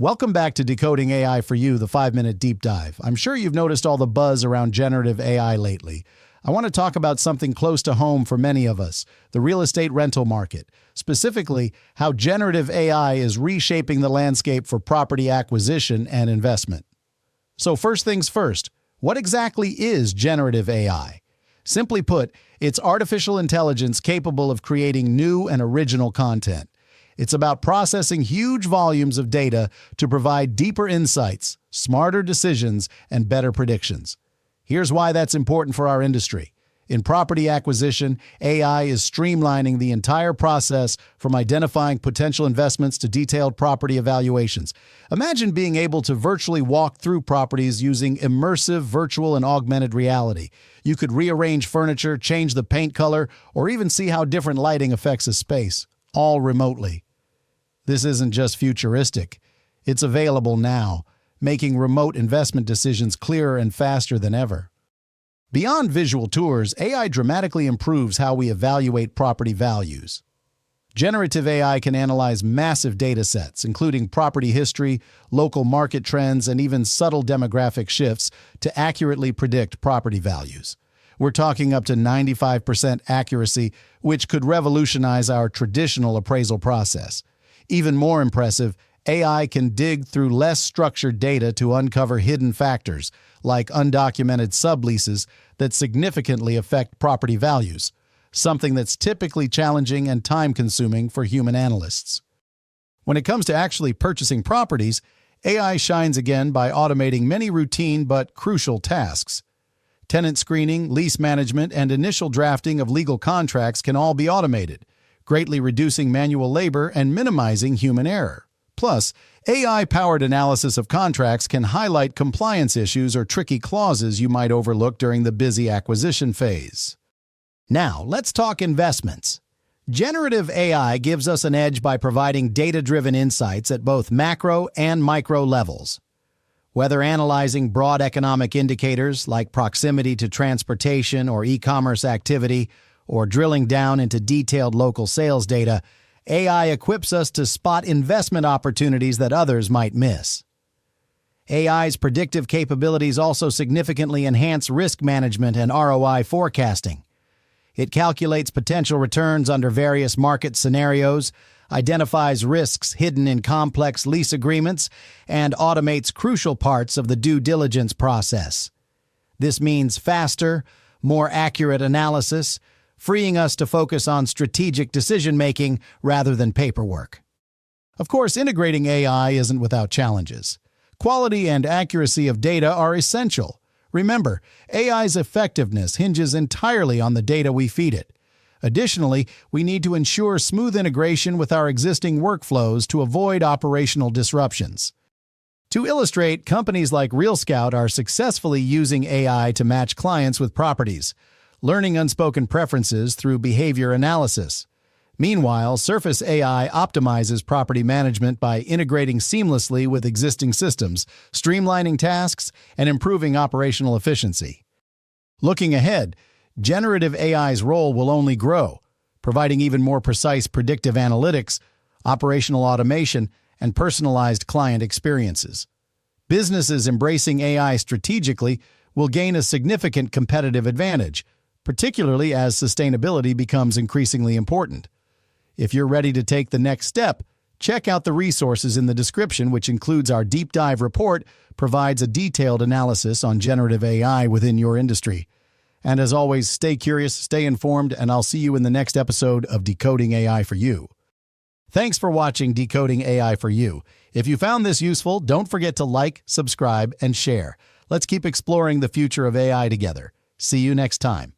Welcome back to Decoding AI for You, the 5-minute deep dive. I'm sure you've noticed all the buzz around generative AI lately. I want to talk about something close to home for many of us, the real estate rental market. Specifically, how generative AI is reshaping the landscape for property acquisition and investment. So first things first, what exactly is generative AI? Simply put, it's artificial intelligence capable of creating new and original content. It's about processing huge volumes of data to provide deeper insights, smarter decisions, and better predictions. Here's why that's important for our industry. In property acquisition, AI is streamlining the entire process from identifying potential investments to detailed property evaluations. Imagine being able to virtually walk through properties using immersive virtual and augmented reality. You could rearrange furniture, change the paint color, or even see how different lighting affects a space, all remotely. This isn't just futuristic. It's available now, making remote investment decisions clearer and faster than ever. Beyond visual tours, AI dramatically improves how we evaluate property values. Generative AI can analyze massive data sets, including property history, local market trends, and even subtle demographic shifts to accurately predict property values. We're talking up to 95% accuracy, which could revolutionize our traditional appraisal process. Even more impressive, AI can dig through less structured data to uncover hidden factors, like undocumented subleases, that significantly affect property values, something that's typically challenging and time-consuming for human analysts. When it comes to actually purchasing properties, AI shines again by automating many routine but crucial tasks. Tenant screening, lease management, and initial drafting of legal contracts can all be automated, greatly reducing manual labor and minimizing human error. Plus, AI-powered analysis of contracts can highlight compliance issues or tricky clauses you might overlook during the busy acquisition phase. Now, let's talk investments. Generative AI gives us an edge by providing data-driven insights at both macro and micro levels. Whether analyzing broad economic indicators like proximity to transportation or e-commerce activity, or drilling down into detailed local sales data, AI equips us to spot investment opportunities that others might miss. AI's predictive capabilities also significantly enhance risk management and ROI forecasting. It calculates potential returns under various market scenarios, identifies risks hidden in complex lease agreements, and automates crucial parts of the due diligence process. This means faster, more accurate analysis, freeing us to focus on strategic decision-making rather than paperwork. Of course, integrating AI isn't without challenges. Quality and accuracy of data are essential. Remember, AI's effectiveness hinges entirely on the data we feed it. Additionally, we need to ensure smooth integration with our existing workflows to avoid operational disruptions. To illustrate, companies like RealScout are successfully using AI to match clients with properties, learning unspoken preferences through behavior analysis. Meanwhile, Surface AI optimizes property management by integrating seamlessly with existing systems, streamlining tasks, and improving operational efficiency. Looking ahead, generative AI's role will only grow, providing even more precise predictive analytics, operational automation, and personalized client experiences. Businesses embracing AI strategically will gain a significant competitive advantage, particularly as sustainability becomes increasingly important. If you're ready to take the next step, check out the resources in the description, which includes our deep dive report, provides a detailed analysis on generative AI within your industry. And as always, stay curious, stay informed, and I'll see you in the next episode of Decoding AI for You. Thanks for watching Decoding AI for You. If you found this useful, don't forget to like, subscribe, and share. Let's keep exploring the future of AI together. See you next time.